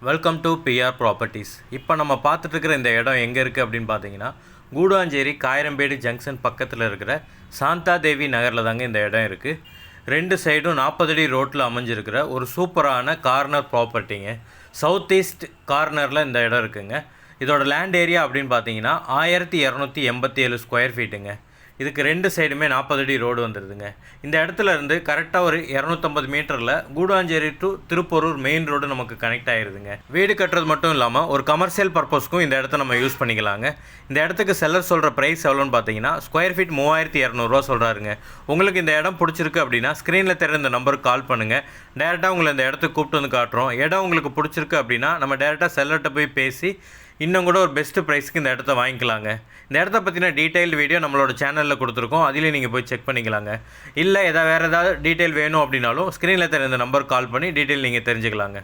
Welcome to PR properties. இப்போ நம்ம பார்த்துட்ருக்கிற இந்த இடம் எங்கே இருக்குது அப்படின்னு பார்த்தீங்கன்னா, கூடுவாஞ்சேரி காயரம்பேடு ஜங்ஷன் பக்கத்தில் இருக்கிற சாந்தா தேவி நகரில் தாங்க இந்த இடம் இருக்குது. ரெண்டு சைடும் 40 அடி ரோட்டில் அமைஞ்சிருக்கிற ஒரு சூப்பரான கார்னர் ப்ராப்பர்ட்டிங்க. சவுத் ஈஸ்ட் கார்னரில் இந்த இடம் இருக்குங்க. இதோட லேண்ட் ஏரியா அப்படின்னு பார்த்தீங்கன்னா 1287 ஸ்கொயர் ஃபீட்டுங்க. இதுக்கு ரெண்டு சைடுமே 40 அடி ரோடு வந்துடுதுங்க. இந்த இடத்துல இருந்து கரெக்டாக ஒரு 250 மீட்டரில் Guduvanchery to Thiruporur main road நமக்கு கனெக்ட் ஆகிடுதுங்க. வீடு கட்டுறது மட்டும் இல்லாமல் ஒரு கமர்ஷியல் பர்பஸ்க்கும் இந்த இடத்த நம்ம யூஸ் பண்ணிக்கலாங்க. இந்த இடத்துக்கு செல்லர் சொல்கிற ப்ரைஸ் எவ்வளோன்னு பார்த்தீங்கன்னா, ஸ்கொயர் ஃபீட் 3200 சொல்கிறாருங்க. உங்களுக்கு இந்த இடம் பிடிச்சிருக்கு அப்படின்னா ஸ்க்ரீனில் தெரிய இந்த நம்பருக்கு கால் பண்ணுங்கள். டேரெக்டாக உங்களை இந்த இடத்துக்கு கூப்பிட்டு வந்து காட்டுறோம். இடம் உங்களுக்கு பிடிச்சிருக்கு அப்படின்னா நம்ம டேரெக்டாக செல்லர்கிட்ட போய் பேசி இன்னும் கூட ஒரு பெஸ்ட்டு ப்ரைஸ்க்கு இந்த இடத்த வாங்கிக்கலாங்க. இந்த இடத்த பற்றின டீட்டெயில்டு வீடியோ நம்மளோட சேனலில் கொடுத்துருக்கோம். அதிலேயும் நீங்கள் போய் செக் பண்ணிக்கலாங்க. இல்லை வேறு ஏதாவது டீட்டெயில் வேணும் அப்படின்னாலும் ஸ்க்ரீனில் தெரிந்த நம்பருக்கு கால் பண்ணி டீட்டெயில் நீங்கள் தெரிஞ்சுக்கலாங்க.